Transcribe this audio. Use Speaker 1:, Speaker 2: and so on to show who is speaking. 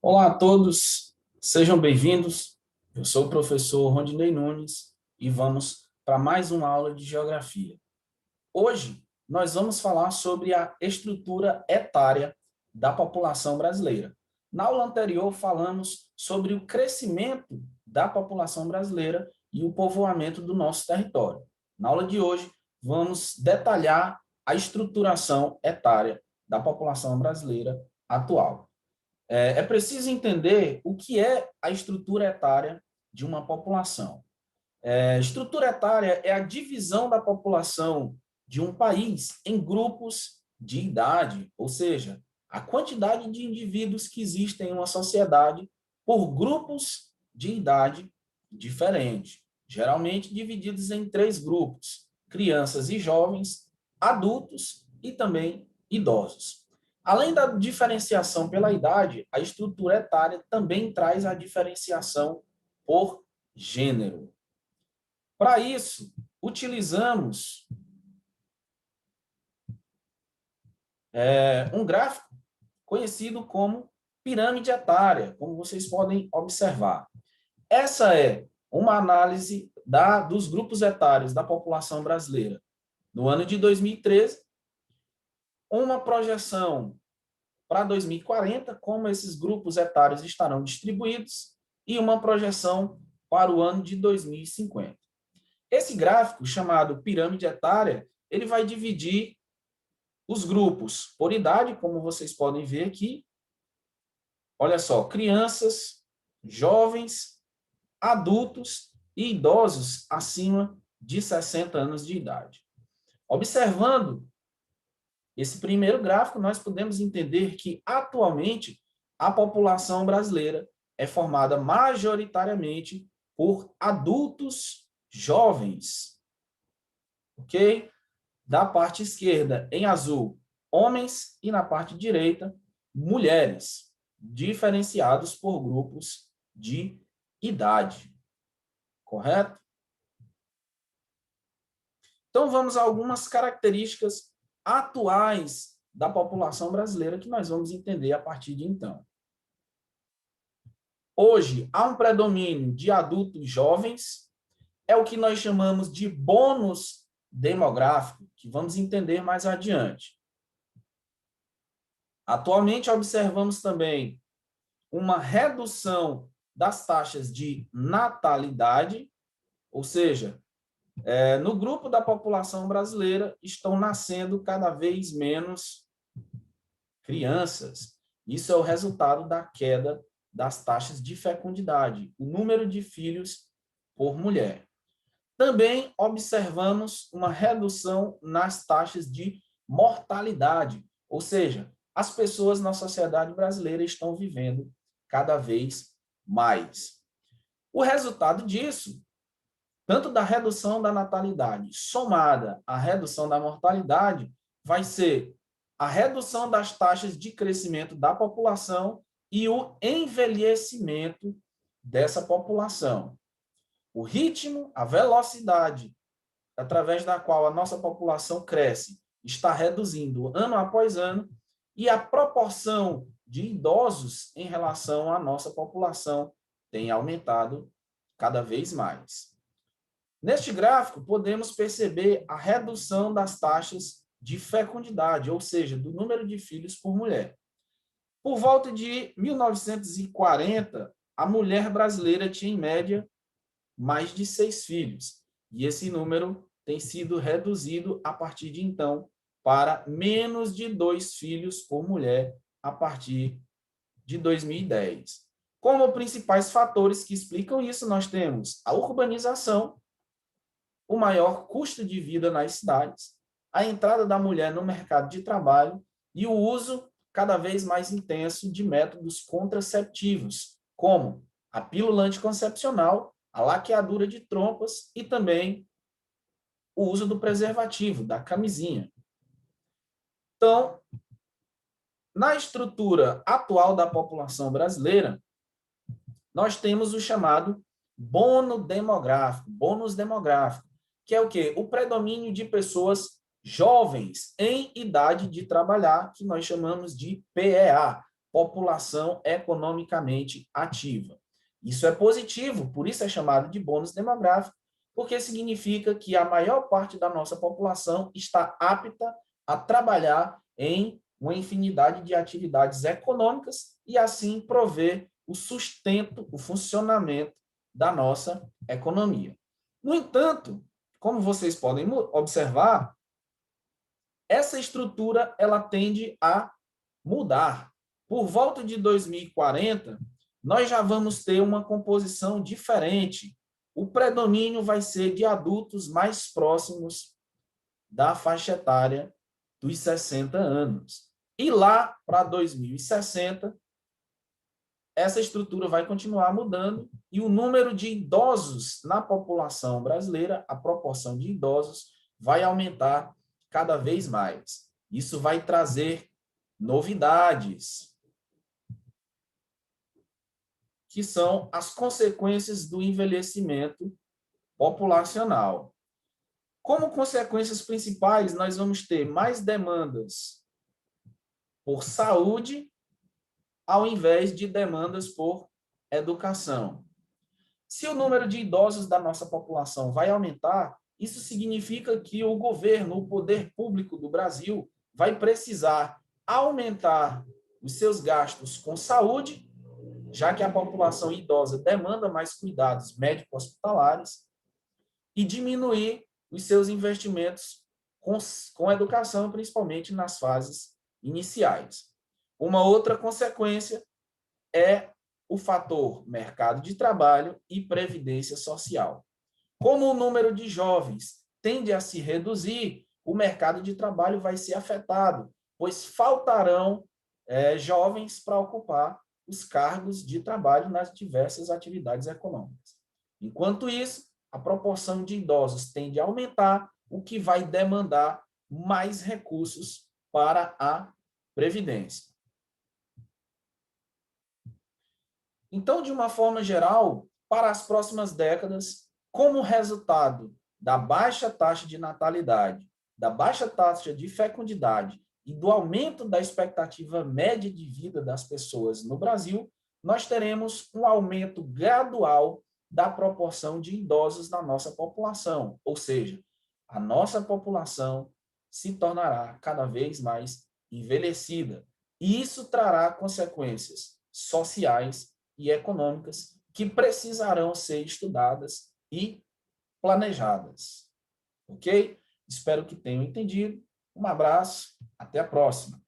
Speaker 1: Olá a todos, sejam bem-vindos. Eu sou o professor Rondinei Nunes e vamos para mais uma aula de geografia. Hoje, nós vamos falar sobre a estrutura etária da população brasileira. Na aula anterior, falamos sobre o crescimento da população brasileira e o povoamento do nosso território. Na aula de hoje, vamos detalhar a estruturação etária da população brasileira atual. É preciso entender o que é a estrutura etária de uma população. Estrutura etária é a divisão da população de um país em grupos de idade, ou seja, a quantidade de indivíduos que existem em uma sociedade por grupos de idade diferentes, geralmente divididos em três grupos: crianças e jovens, adultos e também idosos. Além da diferenciação pela idade, a estrutura etária também traz a diferenciação por gênero. Para isso, utilizamos um gráfico conhecido como pirâmide etária, como vocês podem observar. Essa é uma análise dos grupos etários da população brasileira no ano de 2013, uma projeção para 2040, como esses grupos etários estarão distribuídos, e uma projeção para o ano de 2050. Esse gráfico, chamado pirâmide etária, ele vai dividir os grupos por idade, como vocês podem ver aqui. Olha só, crianças, jovens, adultos e idosos acima de 60 anos de idade. Observando esse primeiro gráfico, nós podemos entender que, atualmente, a população brasileira é formada majoritariamente por adultos jovens. Ok? Da parte esquerda, em azul, homens, e na parte direita, mulheres, diferenciados por grupos de idade. Correto? Então, vamos a algumas características atuais da população brasileira que nós vamos entender a partir de então. Hoje, há um predomínio de adultos jovens, é o que nós chamamos de bônus demográfico, que vamos entender mais adiante. Atualmente, observamos também uma redução das taxas de natalidade, ou seja, no grupo da população brasileira estão nascendo cada vez menos crianças. Isso é o resultado da queda das taxas de fecundidade, o número de filhos por mulher. Também observamos uma redução nas taxas de mortalidade, ou seja, as pessoas na sociedade brasileira estão vivendo cada vez mais. O resultado disso, tanto da redução da natalidade somada à redução da mortalidade, vai ser a redução das taxas de crescimento da população e o envelhecimento dessa população. O ritmo, a velocidade através da qual a nossa população cresce está reduzindo ano após ano, e a proporção de idosos em relação à nossa população tem aumentado cada vez mais. Neste gráfico, podemos perceber a redução das taxas de fecundidade, ou seja, do número de filhos por mulher. Por volta de 1940, a mulher brasileira tinha, em média, mais de 6 filhos. E esse número tem sido reduzido a partir de então para menos de 2 filhos por mulher a partir de 2010. Como principais fatores que explicam isso, nós temos a urbanização, o maior custo de vida nas cidades, a entrada da mulher no mercado de trabalho e o uso cada vez mais intenso de métodos contraceptivos, como a pílula anticoncepcional, a laqueadura de trompas e também o uso do preservativo, da camisinha. Então, na estrutura atual da população brasileira, nós temos o chamado bônus demográfico, que é o quê? O predomínio de pessoas jovens em idade de trabalhar, que nós chamamos de PEA, população economicamente ativa. Isso é positivo, por isso é chamado de bônus demográfico, porque significa que a maior parte da nossa população está apta a trabalhar em uma infinidade de atividades econômicas e, assim, prover o sustento, o funcionamento da nossa economia. No entanto, como vocês podem observar, essa estrutura ela tende a mudar. Por volta de 2040, nós já vamos ter uma composição diferente. O predomínio vai ser de adultos mais próximos da faixa etária dos 60 anos. E lá para 2060, essa estrutura vai continuar mudando e o número de idosos na população brasileira, a proporção de idosos, vai aumentar cada vez mais. Isso vai trazer novidades, que são as consequências do envelhecimento populacional. Como consequências principais, nós vamos ter mais demandas por saúde, ao invés de demandas por educação. Se o número de idosos da nossa população vai aumentar, isso significa que o governo, o poder público do Brasil, vai precisar aumentar os seus gastos com saúde, já que a população idosa demanda mais cuidados médico-hospitalares, e diminuir os seus investimentos com educação, principalmente nas fases iniciais. Uma outra consequência é o fator mercado de trabalho e previdência social. Como o número de jovens tende a se reduzir, o mercado de trabalho vai ser afetado, pois faltarão jovens para ocupar os cargos de trabalho nas diversas atividades econômicas. Enquanto isso, a proporção de idosos tende a aumentar, o que vai demandar mais recursos para a previdência. Então, de uma forma geral, para as próximas décadas, como resultado da baixa taxa de natalidade, da baixa taxa de fecundidade e do aumento da expectativa média de vida das pessoas no Brasil, nós teremos um aumento gradual da proporção de idosos na nossa população, ou seja, a nossa população se tornará cada vez mais envelhecida. E isso trará consequências sociais e econômicas que precisarão ser estudadas e planejadas. Ok? Espero que tenham entendido. Um abraço, até a próxima.